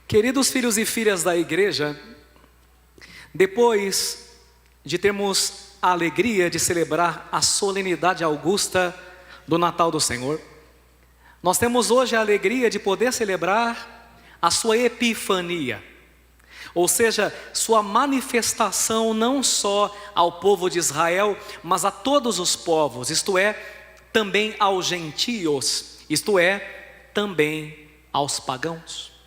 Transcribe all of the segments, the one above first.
Queridos filhos e filhas da igreja, depois de termos a alegria de celebrar a solenidade augusta do Natal do Senhor, nós temos hoje a alegria de poder celebrar a sua epifania, ou seja, sua manifestação não só ao povo de Israel, mas a todos os povos, isto é, também aos gentios, isto é, também aos pagãos.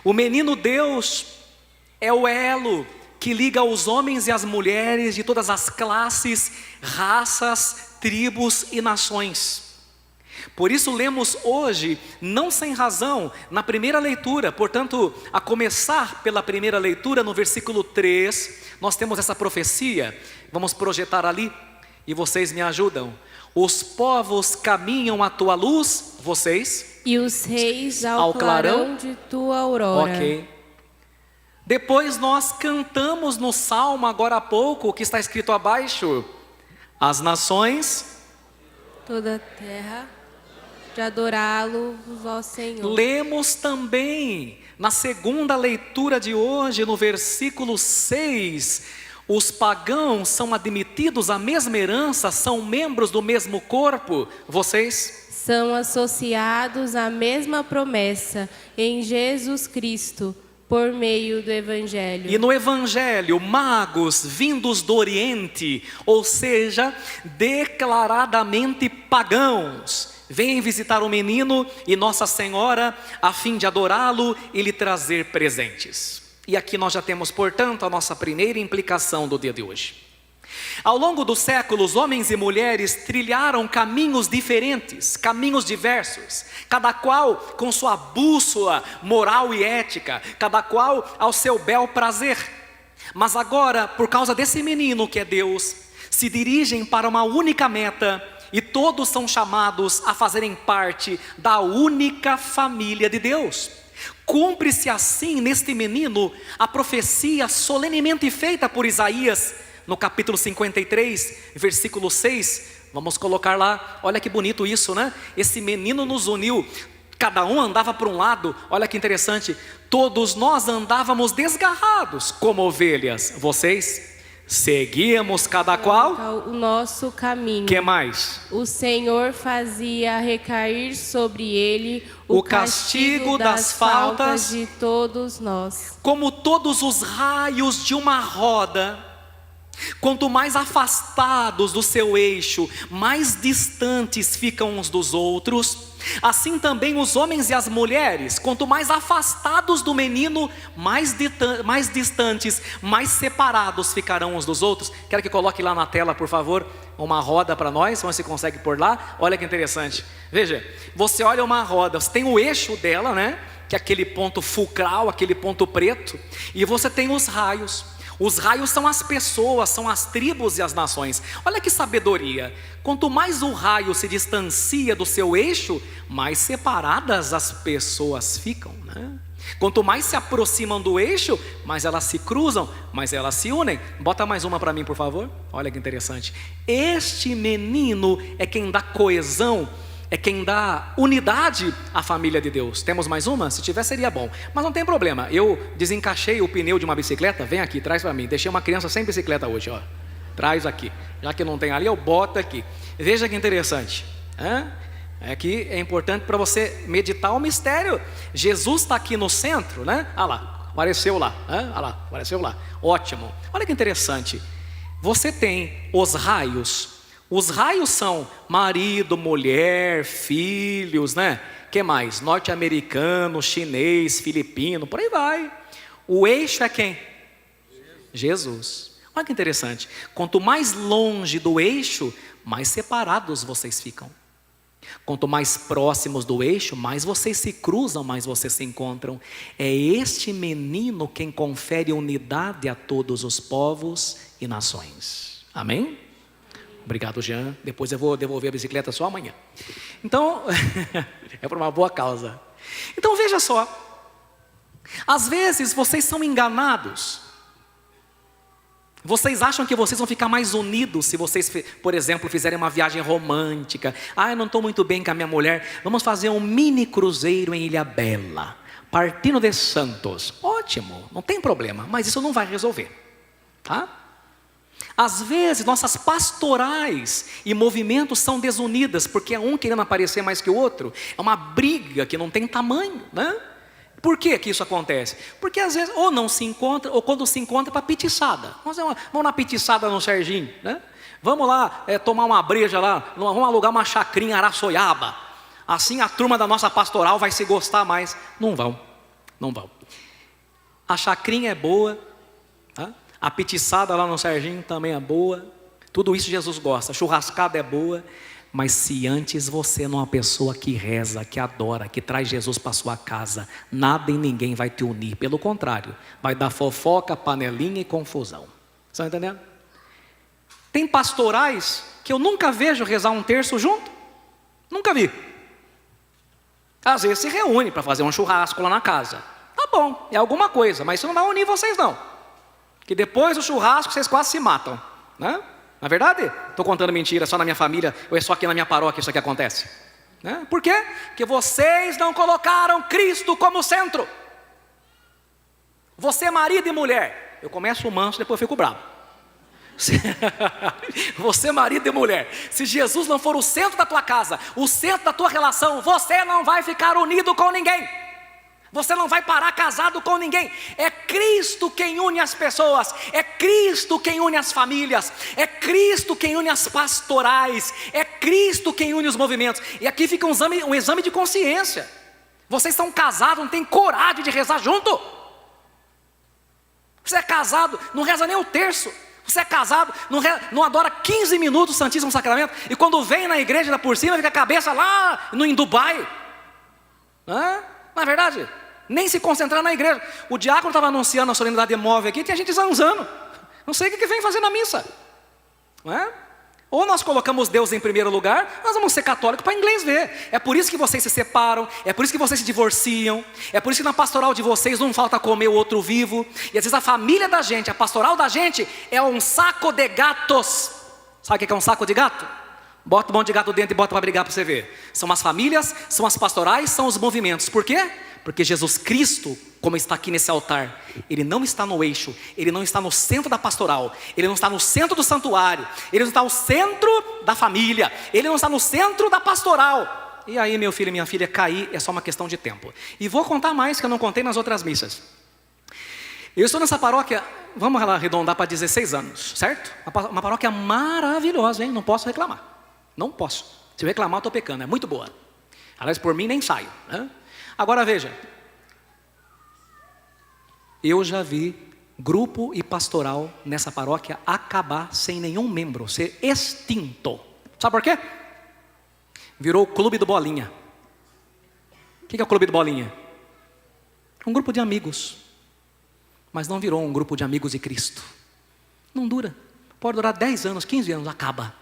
O menino Deus é o elo que liga os homens e as mulheres de todas as classes, raças, tribos e nações. Por isso lemos hoje, não sem razão, na primeira leitura, portanto, a começar pela primeira leitura, no versículo 3, nós temos essa profecia, vamos projetar ali, e vocês me ajudam. Os povos caminham à tua luz, vocês, e os reis ao clarão de tua aurora. Ok. Depois nós cantamos no Salmo, agora há pouco, que está escrito abaixo, as nações, toda a terra, de adorá-lo, ó Senhor. Lemos também, na segunda leitura de hoje, no versículo 6, os pagãos são admitidos à mesma herança, são membros do mesmo corpo, vocês? São associados à mesma promessa em Jesus Cristo, por meio do Evangelho. E no Evangelho, magos vindos do Oriente, ou seja, declaradamente pagãos, vêm visitar o menino e Nossa Senhora, a fim de adorá-lo e lhe trazer presentes. E aqui nós já temos, portanto, a nossa primeira implicação do dia de hoje. Ao longo dos séculos, homens e mulheres trilharam caminhos diferentes, caminhos diversos, cada qual com sua bússola moral e ética, cada qual ao seu bel prazer. Mas agora, por causa desse menino que é Deus, se dirigem para uma única meta e todos são chamados a fazerem parte da única família de Deus. Cumpre-se assim neste menino a profecia solenemente feita por Isaías, no capítulo 53, versículo 6, vamos colocar lá, olha que bonito isso, né? Esse menino nos uniu, cada um andava para um lado, olha que interessante, todos nós andávamos desgarrados como ovelhas, vocês seguíamos cada qual o nosso caminho. Que mais? O Senhor fazia recair sobre ele o castigo das faltas de todos nós. Como todos os raios de uma roda, quanto mais afastados do seu eixo, mais distantes ficam uns dos outros, assim também os homens e as mulheres, quanto mais afastados do menino, mais distantes, mais separados ficarão uns dos outros. Quero que coloque lá na tela, por favor, uma roda para nós, vamos ver se consegue pôr lá. Olha que interessante, veja, você olha uma roda, você tem o eixo dela, né? Que é aquele ponto fulcral, aquele ponto preto, e você tem os raios. Os raios são as pessoas, são as tribos e as nações. Olha que sabedoria. Quanto mais o raio se distancia do seu eixo, mais separadas as pessoas ficam, né? Quanto mais se aproximam do eixo, mais elas se cruzam, mais elas se unem. Bota mais uma para mim, por favor. Olha que interessante. Este menino é quem dá coesão, é quem dá unidade à família de Deus. Temos mais uma? Se tiver seria bom, mas não tem problema. Eu desencaixei o pneu de uma bicicleta. Vem aqui, traz para mim. Deixei uma criança sem bicicleta hoje, ó. Traz aqui, já que não tem ali, eu boto aqui. Veja que interessante, aqui é importante para você meditar o mistério. Jesus está aqui no centro, né? Ah lá, apareceu lá, ah lá, apareceu lá. Ótimo, olha que interessante. Você tem os raios. Os raios são marido, mulher, filhos, né? Que mais? Norte-americano, chinês, filipino, por aí vai. O eixo é quem? Jesus. Olha que interessante. Quanto mais longe do eixo, mais separados vocês ficam. Quanto mais próximos do eixo, mais vocês se cruzam, mais vocês se encontram. É este menino quem confere unidade a todos os povos e nações. Amém? Obrigado, Jean. Depois eu vou devolver a bicicleta só amanhã. Então, é por uma boa causa. Então veja só. Às vezes vocês são enganados. Vocês acham que vocês vão ficar mais unidos se vocês, por exemplo, fizerem uma viagem romântica. Eu não estou muito bem com a minha mulher. Vamos fazer um mini cruzeiro em Ilhabela. partindo de santos. Ótimo, não tem problema, mas isso não vai resolver, tá? Às vezes nossas pastorais e movimentos são desunidas, porque é um querendo aparecer mais que o outro. É uma briga que não tem tamanho, né? Por que que isso acontece? Porque às vezes ou não se encontra, ou quando se encontra é para pitiçada. Vamos na pitiçada no Serginho, né? Vamos lá tomar uma breja lá, vamos alugar uma chacrinha em Araçoiaba. Assim a turma da nossa pastoral vai se gostar mais. Não vão. A chacrinha é boa, tá? A pitiçada lá no Serginho também é boa. Tudo isso Jesus gosta. A churrascada é boa. Mas se antes você não é uma pessoa que reza, que adora, que traz Jesus para sua casa, nada e ninguém vai te unir. Pelo contrário, vai dar fofoca, panelinha e confusão. Estão entendendo? Tem pastorais que eu nunca vejo rezar um terço junto. Nunca vi. Às vezes se reúne para fazer um churrasco lá na casa. Tá bom, é alguma coisa, mas isso não vai unir vocês não. Que depois do churrasco vocês quase se matam, né? Na verdade, estou contando mentira, só na minha família, ou é só aqui na minha paróquia isso aqui acontece, né? Por quê? Porque vocês não colocaram Cristo como centro. Você marido e mulher, eu começo manso, depois eu fico bravo. Você marido e mulher, se Jesus não for o centro da tua casa, o centro da tua relação, você não vai ficar unido com ninguém. Você não vai parar casado com ninguém. É Cristo quem une as pessoas. É Cristo quem une as famílias. É Cristo quem une as pastorais. É Cristo quem une os movimentos. E aqui fica um exame de consciência. Vocês estão casados, não tem coragem de rezar junto. Você é casado, não reza nem o terço. Você é casado, não adora 15 minutos o Santíssimo Sacramento. E quando vem na igreja lá por cima, fica a cabeça lá em Dubai. Não é verdade? Nem se concentrar na igreja. O diácono estava anunciando a solenidade móvel aqui, tinha gente zanzando. Não sei o que vem fazer na missa. Não é? Ou nós colocamos Deus em primeiro lugar, nós vamos ser católicos para inglês ver. É por isso que vocês se separam, é por isso que vocês se divorciam, é por isso que na pastoral de vocês não falta comer o outro vivo. E às vezes a família da gente, a pastoral da gente, é um saco de gatos. Sabe o que é um saco de gato? Bota um monte de gato dentro e bota para brigar para você ver. São as famílias, são as pastorais, são os movimentos. Por quê? Porque Jesus Cristo, como está aqui nesse altar, Ele não está no eixo, Ele não está no centro da pastoral, Ele não está no centro do santuário, Ele não está no centro da família, Ele não está no centro da pastoral. E aí, meu filho e minha filha, cair é só uma questão de tempo. E vou contar mais que eu não contei nas outras missas. Eu estou nessa paróquia, vamos arredondar para 16 anos, certo? Uma paróquia maravilhosa, hein? Não posso reclamar. Não posso. Se eu reclamar, eu estou pecando. É muito boa. Aliás, por mim nem saio, né? Agora veja. Eu já vi grupo e pastoral nessa paróquia acabar sem nenhum membro, ser extinto. Sabe por quê? Virou o clube do Bolinha. O que é o clube do Bolinha? Um grupo de amigos. Mas não virou um grupo de amigos de Cristo. Não dura. Pode durar 10 anos, 15 anos, acaba.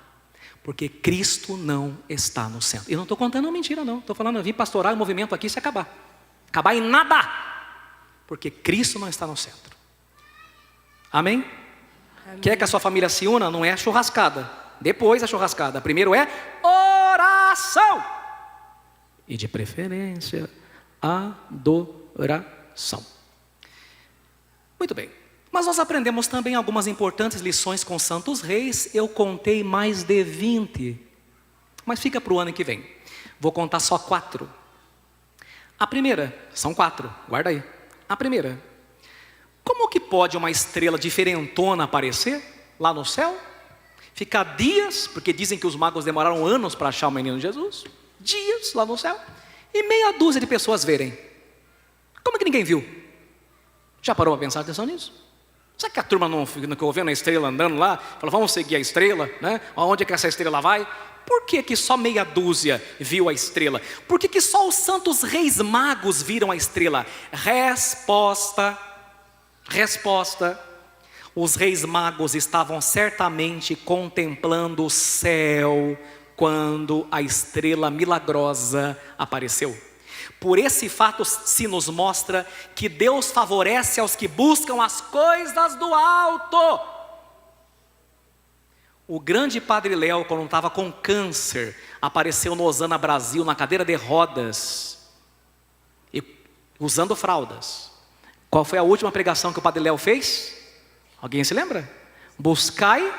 Porque Cristo não está no centro. Eu não estou contando mentira não. Estou falando, eu vim pastorar o movimento aqui se acabar. Acabar em nada. Porque Cristo não está no centro. Amém? Amém. Quer que a sua família se una? Não é churrascada. Depois a churrascada. Primeiro é oração. E de preferência, adoração. Muito bem. Mas nós aprendemos também algumas importantes lições com santos reis. Eu contei mais de 20. Mas fica para o ano que vem. Vou contar só 4. A primeira, são 4, guarda aí. A primeira, como que pode uma estrela diferentona aparecer lá no céu? Ficar dias, porque dizem que os magos demoraram anos para achar o menino Jesus. Dias lá no céu. E meia dúzia de pessoas verem. Como que ninguém viu? Já parou para pensar atenção nisso? Será que a turma não ficou vendo a estrela andando lá? Falou, vamos seguir a estrela, né? Aonde é que essa estrela vai? Por que só meia dúzia viu a estrela? Por que só os santos reis magos viram a estrela? Resposta. Os reis magos estavam certamente contemplando o céu quando a estrela milagrosa apareceu. Por esse fato se nos mostra que Deus favorece aos que buscam as coisas do alto. O grande Padre Léo, quando estava com câncer, apareceu no Osana Brasil, na cadeira de rodas. E usando fraldas. Qual foi a última pregação que o Padre Léo fez? Alguém se lembra? Buscai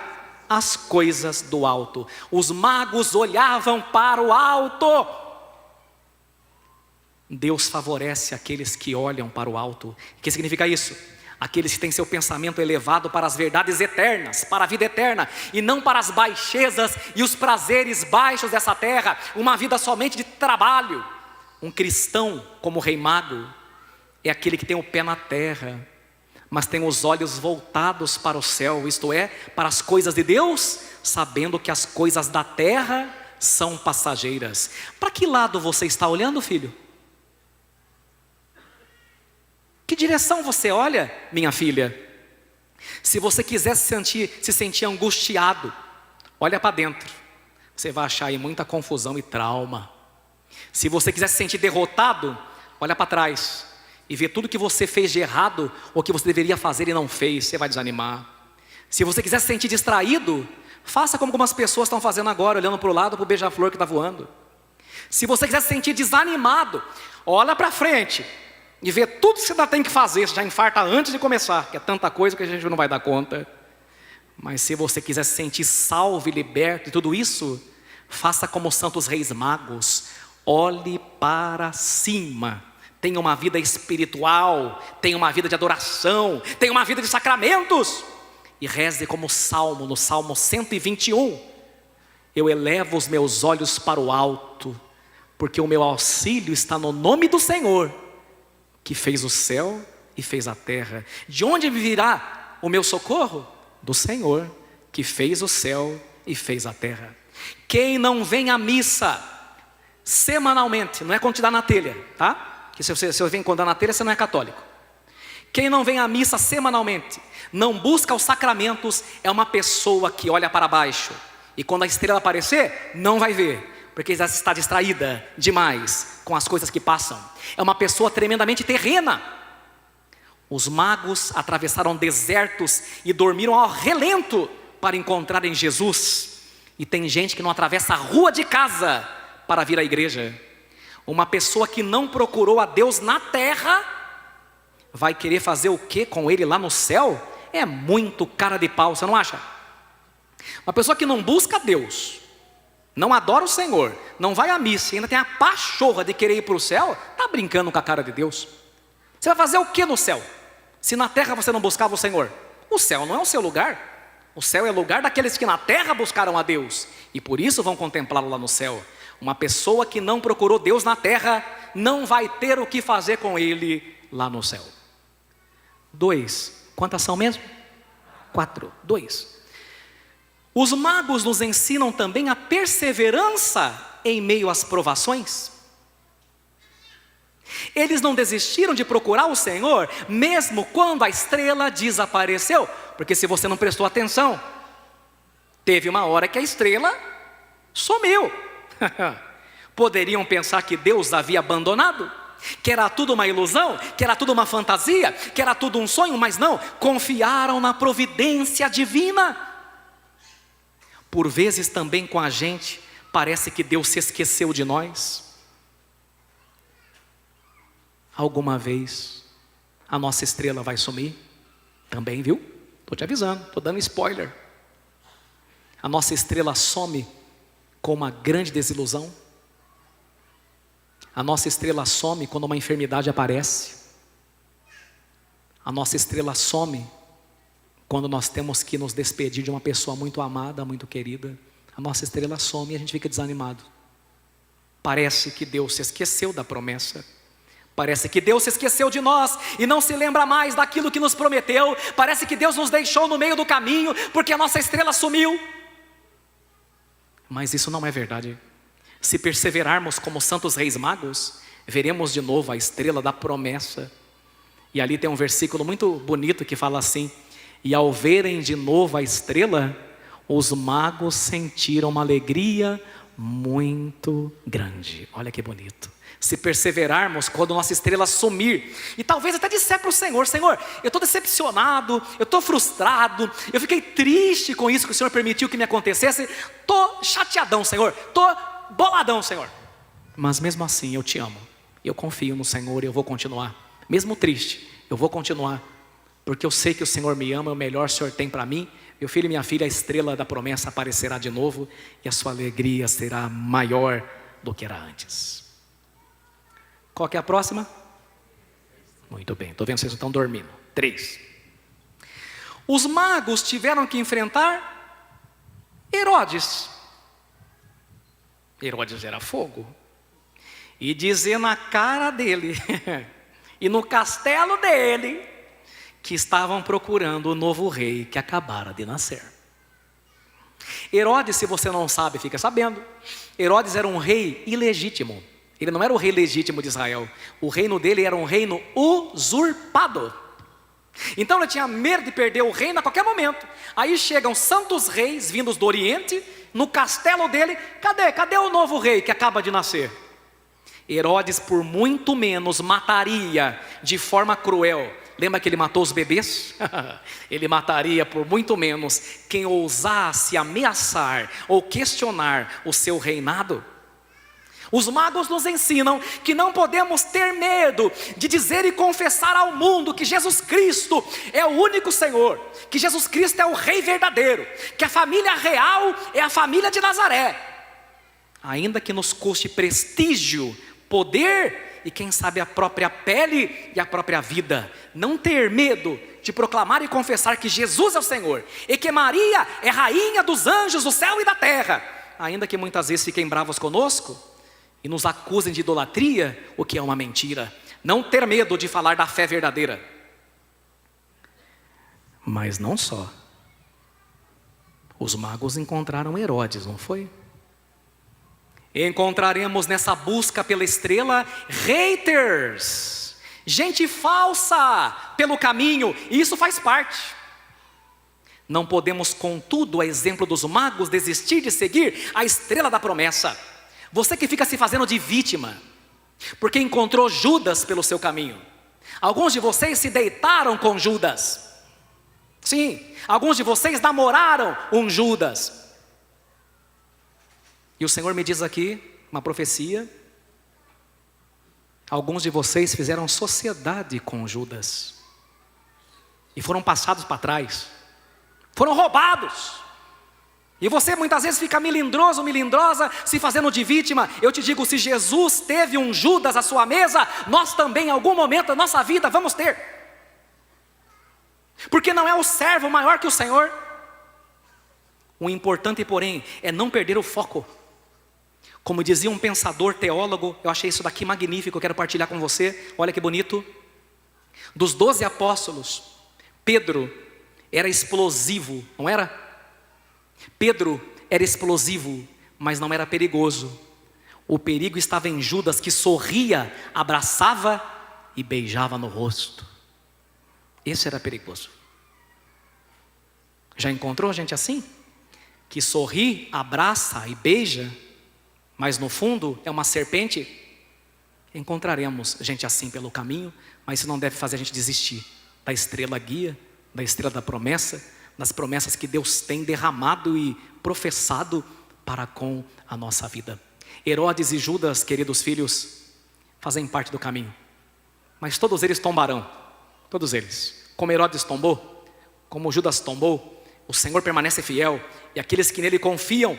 as coisas do alto. Os magos olhavam para o alto. Deus favorece aqueles que olham para o alto. O que significa isso? Aqueles que têm seu pensamento elevado para as verdades eternas, para a vida eterna, e não para as baixezas e os prazeres baixos dessa terra, uma vida somente de trabalho. Um cristão, como o rei mago, é aquele que tem o pé na terra, mas tem os olhos voltados para o céu, isto é, para as coisas de Deus, sabendo que as coisas da terra são passageiras. Para que lado você está olhando, filho? Que direção você olha, minha filha? Se você quiser se sentir angustiado, olha para dentro. Você vai achar aí muita confusão e trauma. Se você quiser se sentir derrotado, olha para trás e vê tudo que você fez de errado ou que você deveria fazer e não fez. Você vai desanimar. Se você quiser se sentir distraído, faça como algumas pessoas estão fazendo agora, olhando para o lado para o beija-flor que está voando. Se você quiser se sentir desanimado, olha para frente e vê tudo que você ainda tem que fazer. Você já infarta antes de começar, que é tanta coisa que a gente não vai dar conta. Mas se você quiser se sentir salvo e liberto e tudo isso, faça como os santos reis magos. Olhe para cima. Tenha uma vida espiritual, tenha uma vida de adoração, tenha uma vida de sacramentos. E reze como salmo, no Salmo 121. Eu elevo os meus olhos para o alto, porque o meu auxílio está no nome do Senhor, que fez o céu e fez a terra. De onde virá o meu socorro? Do Senhor, que fez o céu e fez a terra. Quem não vem à missa semanalmente, não é quando te dá na telha, tá? Que se você vem quando dá na telha, você não é católico. Quem não vem à missa semanalmente, não busca os sacramentos, é uma pessoa que olha para baixo. E quando a estrela aparecer, não vai ver, porque já está distraída demais com as coisas que passam. É uma pessoa tremendamente terrena. Os magos atravessaram desertos e dormiram ao relento para encontrarem Jesus. E tem gente que não atravessa a rua de casa para vir à igreja. Uma pessoa que não procurou a Deus na terra, vai querer fazer o que com Ele lá no céu? É muito cara de pau, você não acha? Uma pessoa que não busca Deus, não adora o Senhor, não vai à missa e ainda tem a pachorra de querer ir para o céu, está brincando com a cara de Deus. Você vai fazer o que no céu? Se na terra você não buscava o Senhor? O céu não é o seu lugar. O céu é o lugar daqueles que na terra buscaram a Deus, e por isso vão contemplá-lo lá no céu. Uma pessoa que não procurou Deus na terra, não vai ter o que fazer com Ele lá no céu. 2, quantas são mesmo? 4, 2. Os magos nos ensinam também a perseverança em meio às provações. Eles não desistiram de procurar o Senhor, mesmo quando a estrela desapareceu. Porque se você não prestou atenção, teve uma hora que a estrela sumiu. Poderiam pensar que Deus havia abandonado, que era tudo uma ilusão, que era tudo uma fantasia, que era tudo um sonho, mas não, confiaram na providência divina. Por vezes também com a gente, parece que Deus se esqueceu de nós. Alguma vez a nossa estrela vai sumir também, viu? Estou te avisando, estou dando spoiler. A nossa estrela some com uma grande desilusão. A nossa estrela some quando uma enfermidade aparece. A nossa estrela some quando nós temos que nos despedir de uma pessoa muito amada, muito querida. A nossa estrela some e a gente fica desanimado. Parece que Deus se esqueceu da promessa. Parece que Deus se esqueceu de nós e não se lembra mais daquilo que nos prometeu. Parece que Deus nos deixou no meio do caminho porque a nossa estrela sumiu. Mas isso não é verdade. Se perseverarmos como santos reis magos, veremos de novo a estrela da promessa. E ali tem um versículo muito bonito que fala assim: e ao verem de novo a estrela, os magos sentiram uma alegria muito grande. Olha que bonito. Se perseverarmos quando nossa estrela sumir, e talvez até disser para o Senhor: Senhor, eu estou decepcionado, eu estou frustrado, eu fiquei triste com isso que o Senhor permitiu que me acontecesse, estou chateadão, Senhor, estou boladão, Senhor, mas mesmo assim eu te amo, Eu confio no Senhor e eu vou continuar. Mesmo triste, eu vou continuar. Porque eu sei que o Senhor me ama, o melhor o Senhor tem para mim. Meu filho e minha filha, a estrela da promessa aparecerá de novo e a sua alegria será maior do que era antes. Qual que é a próxima? Muito bem, estou vendo que vocês estão dormindo. 3. Os magos tiveram que enfrentar Herodes. Herodes era fogo. E dizer na cara dele e no castelo dele que estavam procurando o novo rei que acabara de nascer. Herodes, se você não sabe, fica sabendo. Herodes era um rei ilegítimo. Ele não era o rei legítimo de Israel. O reino dele era um reino usurpado. Então ele tinha medo de perder o reino a qualquer momento. Aí chegam santos reis vindos do Oriente, no castelo dele. Cadê o novo rei que acaba de nascer? Herodes, por muito menos, mataria de forma cruel. Lembra que ele matou os bebês? Ele mataria por muito menos quem ousasse ameaçar ou questionar o seu reinado. Os magos nos ensinam que não podemos ter medo de dizer e confessar ao mundo que Jesus Cristo é o único Senhor, que Jesus Cristo é o Rei verdadeiro, que a família real é a família de Nazaré. Ainda que nos custe prestígio, poder e quem sabe a própria pele e a própria vida. Não ter medo de proclamar e confessar que Jesus é o Senhor e que Maria é rainha dos anjos do céu e da terra. Ainda que muitas vezes fiquem bravos conosco e nos acusem de idolatria, o que é uma mentira. Não ter medo de falar da fé verdadeira. Mas não só. Os magos encontraram Herodes, não foi? Encontraremos nessa busca pela estrela haters, gente falsa pelo caminho, e isso faz parte. Não podemos, contudo, a exemplo dos magos, desistir de seguir a estrela da promessa. Você que fica se fazendo de vítima, porque encontrou Judas pelo seu caminho. Alguns de vocês se deitaram com Judas. Sim, alguns de vocês namoraram um Judas. E o Senhor me diz aqui, uma profecia, alguns de vocês fizeram sociedade com Judas, e foram passados para trás, foram roubados, e você muitas vezes fica melindroso, melindrosa, se fazendo de vítima. Eu te digo, se Jesus teve um Judas à sua mesa, nós também em algum momento da nossa vida vamos ter, porque não é o servo maior que o Senhor. O importante, porém, é não perder o foco. Como dizia um pensador teólogo, eu achei isso daqui magnífico, eu quero partilhar com você, olha que bonito. Dos 12 apóstolos, Pedro era explosivo, não era? Pedro era explosivo, mas não era perigoso. O perigo estava em Judas, que sorria, abraçava e beijava no rosto. Esse era perigoso. Já encontrou gente assim? Que sorri, abraça e beija, mas no fundo é uma serpente? Encontraremos gente assim pelo caminho, mas isso não deve fazer a gente desistir da estrela guia, da estrela da promessa, das promessas que Deus tem derramado e professado para com a nossa vida. Herodes e Judas, queridos filhos, fazem parte do caminho, mas todos eles tombarão, todos eles. Como Herodes tombou, como Judas tombou, o Senhor permanece fiel, e aqueles que nele confiam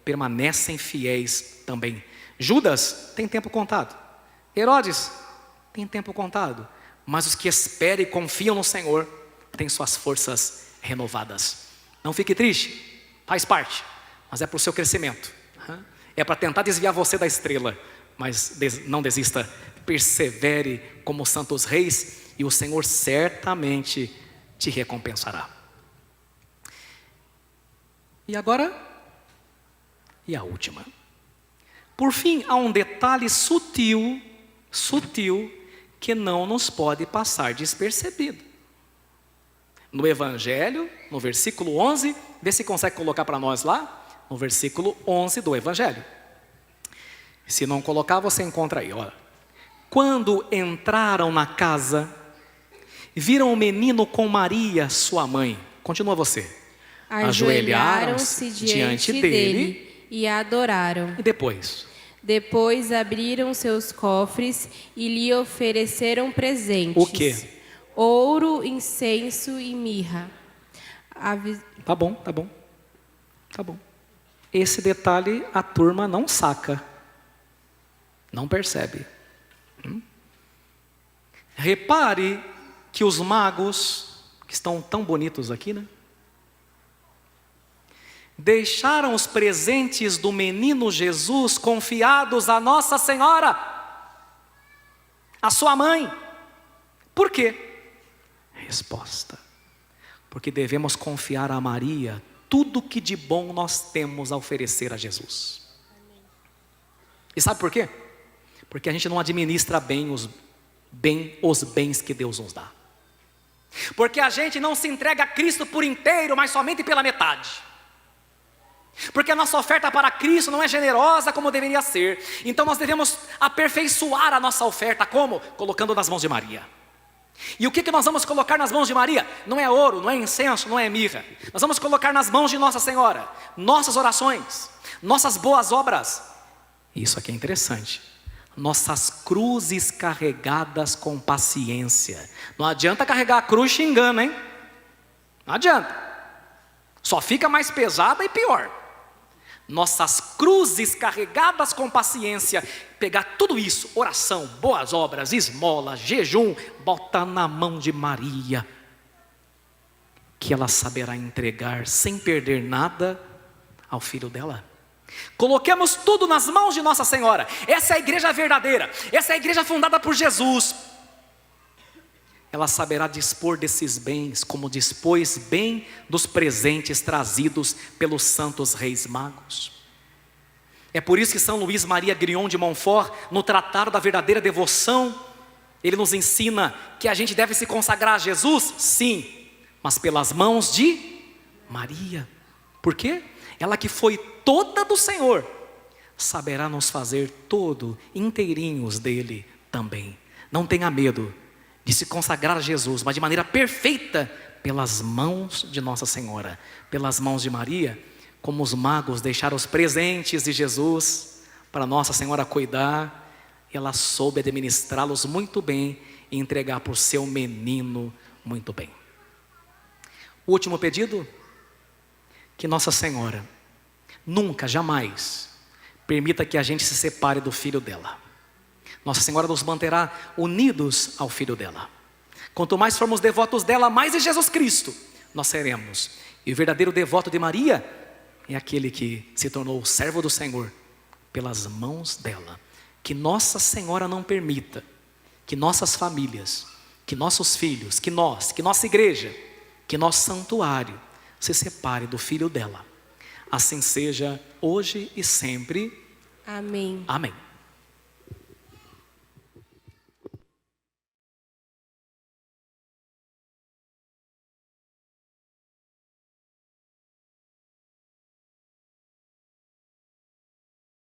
permanecem fiéis também. Judas tem tempo contado, Herodes tem tempo contado, mas os que esperam e confiam no Senhor têm suas forças renovadas. Não fique triste, faz parte, mas é para o seu crescimento, é para tentar desviar você da estrela, mas não desista, persevere como santos reis e o Senhor certamente te recompensará. E agora, e a última. Por fim, há um detalhe sutil, que não nos pode passar despercebido. No Evangelho, no versículo 11, vê se consegue colocar para nós lá, no versículo 11 do Evangelho. Se não colocar, você encontra aí, olha. Quando entraram na casa, viram o menino com Maria, sua mãe. Continua você. Ajoelharam-se diante dele e adoraram. E depois? Depois abriram seus cofres e lhe ofereceram presentes. O quê? Ouro, incenso e mirra. Tá bom, tá bom. Tá bom. Esse detalhe a turma não saca. Não percebe. Repare que os magos, que estão tão bonitos aqui, né? Deixaram os presentes do menino Jesus confiados a Nossa Senhora, a sua mãe. Por quê? Resposta: porque devemos confiar a Maria tudo que de bom nós temos a oferecer a Jesus. E sabe por quê? Porque a gente não administra bem os bens que Deus nos dá. Porque a gente não se entrega a Cristo por inteiro, mas somente pela metade. Porque a nossa oferta para Cristo não é generosa como deveria ser. Então nós devemos aperfeiçoar a nossa oferta. Como? Colocando nas mãos de Maria. E o que nós vamos colocar nas mãos de Maria? Não é ouro, não é incenso, não é mirra. Nós vamos colocar nas mãos de Nossa Senhora nossas orações, nossas boas obras. Isso aqui é interessante. Nossas cruzes carregadas com paciência. Não adianta carregar a cruz xingando, hein? Não adianta. Só fica mais pesada e pior. Nossas cruzes carregadas com paciência. Pegar tudo isso, oração, boas obras, esmola, jejum, bota na mão de Maria, que ela saberá entregar sem perder nada ao filho dela. Coloquemos tudo nas mãos de Nossa Senhora. Essa é a igreja verdadeira. Essa é a igreja fundada por Jesus. Ela saberá dispor desses bens, como dispôs bem dos presentes trazidos pelos santos reis magos. É por isso que São Luís Maria Grignon de Montfort, no Tratado da Verdadeira Devoção, ele nos ensina que a gente deve se consagrar a Jesus, sim, mas pelas mãos de Maria. Por quê? Ela que foi toda do Senhor, saberá nos fazer todo inteirinhos dele também. Não tenha medo de se consagrar a Jesus, mas de maneira perfeita, pelas mãos de Nossa Senhora, pelas mãos de Maria, como os magos deixaram os presentes de Jesus para Nossa Senhora cuidar, e ela soube administrá-los muito bem e entregar para o seu menino muito bem. O último pedido: que Nossa Senhora nunca, jamais permita que a gente se separe do filho dela. Nossa Senhora nos manterá unidos ao filho dela. Quanto mais formos devotos dela, mais de Jesus Cristo nós seremos. E o verdadeiro devoto de Maria é aquele que se tornou servo do Senhor pelas mãos dela. Que Nossa Senhora não permita que nossas famílias, que nossos filhos, que nossa igreja, que nosso santuário se separe do filho dela. Assim seja hoje e sempre. Amém. Amém.